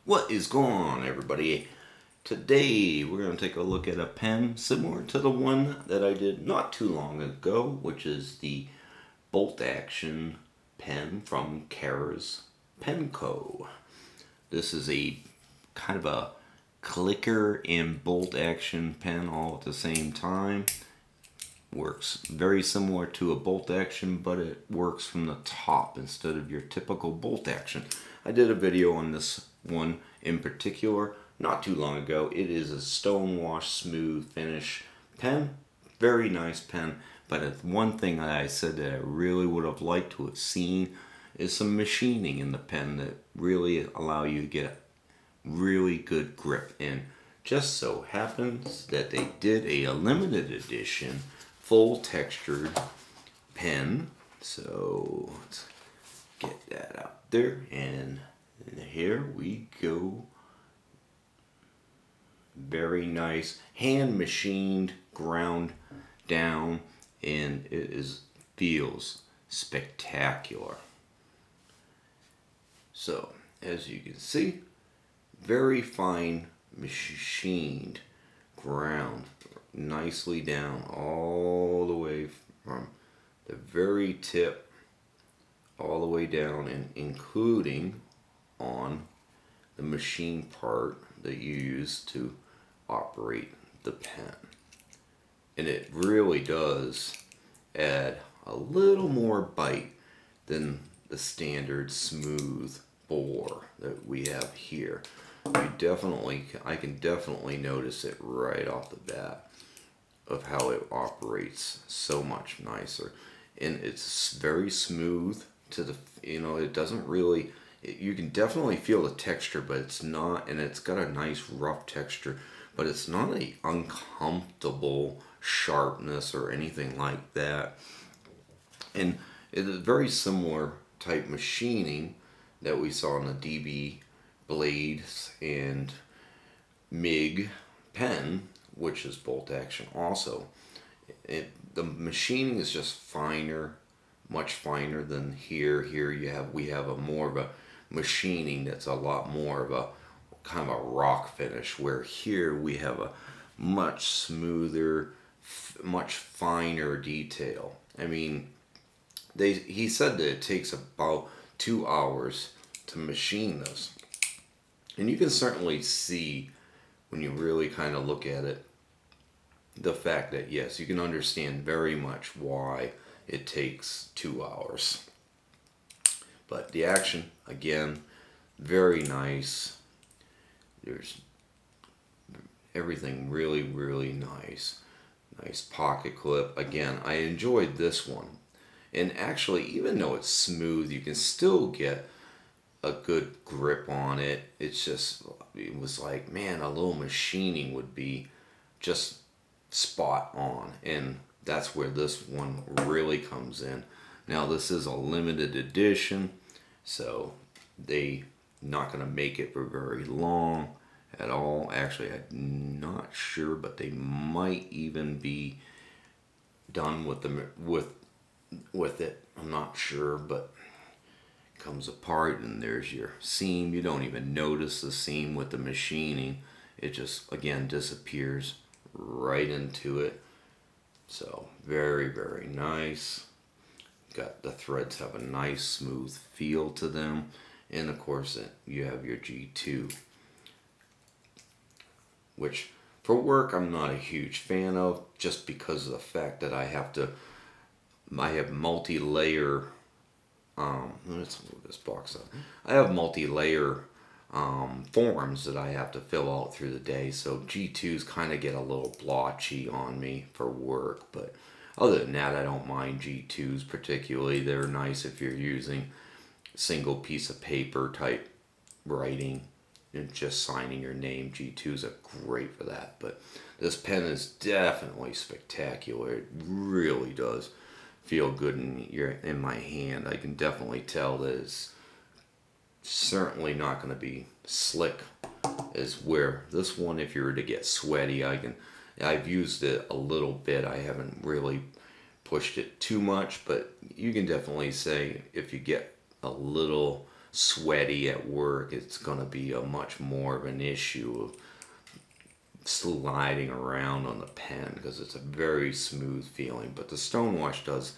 What is going on, everybody? Today we're going to take a look at a pen similar to the one that I did not too long ago, which is the bolt action pen from Kara's Pen Co. This is a kind of a clicker and bolt action pen all at the same time. Works very similar to a bolt action, but it works from the top instead of your typical bolt action. I did a video on this one in particular not too long ago. It is a stonewash smooth finish pen. Very nice pen, but one thing that I said that I really would have liked to have seen is some machining in the pen that really allow you to get really good grip. And just so happens that they did a limited edition full textured pen. So let's get that out there, and here we go. Very nice, hand machined, ground down, and feels spectacular. So as you can see, very fine machined, ground nicely down all the way from the very tip all the way down, and including on the machine part that you use to operate the pen. And it really does add a little more bite than the standard smooth bore that we have here. I can definitely notice it right off the bat of how it operates so much nicer. And it's very smooth to the, it doesn't really, you can definitely feel the texture, but it's not, and it's got a nice rough texture, but it's not a uncomfortable sharpness or anything like that. And it is very similar type machining that we saw in the DB blades and MIG pen, which is bolt action also. The machining is just finer, much finer than here. We have a more of a machining that's a lot more of a kind of a rock finish, where here we have a much smoother, much finer detail. I mean, he said that it takes about 2 hours to machine this. And you can certainly see when you really kind of look at it, the fact that yes, you can understand very much why it takes 2 hours. But the action, again, very nice. There's everything really, really nice. Nice pocket clip. Again, I enjoyed this one. And actually, even though it's smooth, you can still get a good grip on it. It was like, man, a little machining would be just spot on. And that's where this one really comes in. Now, this is a limited edition, so they not going to make it for very long at all. Actually, I'm not sure, but they might even be done with it. I'm not sure, but comes apart and there's your seam. You don't even notice the seam with the machining. It just, again, disappears right into it. So very, very nice. Got the threads have a nice smooth feel to them. And of course you have your G2, which for work I'm not a huge fan of, just because of the fact that I have multi-layer, let's move this box up. I have multi-layer forms that I have to fill out through the day, so G2s kind of get a little blotchy on me for work. But other than that, I don't mind G2s particularly. They're nice if you're using single piece of paper type writing and just signing your name. G2s are great for that. But this pen is definitely spectacular. It really does feel good in my hand. I can definitely tell that it's certainly not going to be slick as where this one, if you were to get sweaty, I've used it a little bit. I haven't really pushed it too much, but you can definitely say if you get a little sweaty at work, it's going to be a much more of an issue of sliding around on the pen because it's a very smooth feeling. But the Stonewash does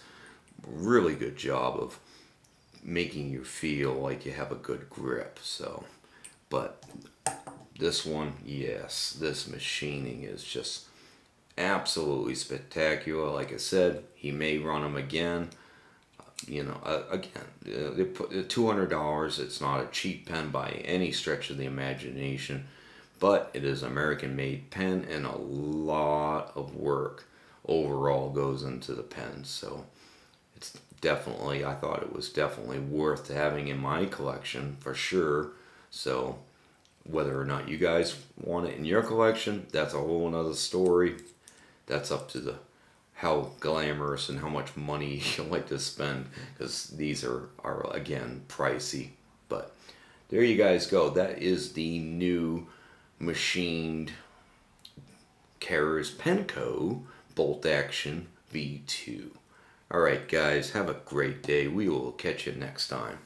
a really good job of making you feel like you have a good grip. So, but this one, yes, this machining is just absolutely spectacular. Like I said, he may run them again. You know, again, they put $200. It's not a cheap pen by any stretch of the imagination, but it is an American-made pen, and a lot of work overall goes into the pen. So it's definitely, I thought it was definitely worth having in my collection for sure. So whether or not you guys want it in your collection, that's a whole nother story. That's up to the how glamorous and how much money you like to spend, because these are again pricey. But there you guys go. That is the new machined Kerr's Penco bolt action V2. Alright guys, have a great day. We will catch you next time.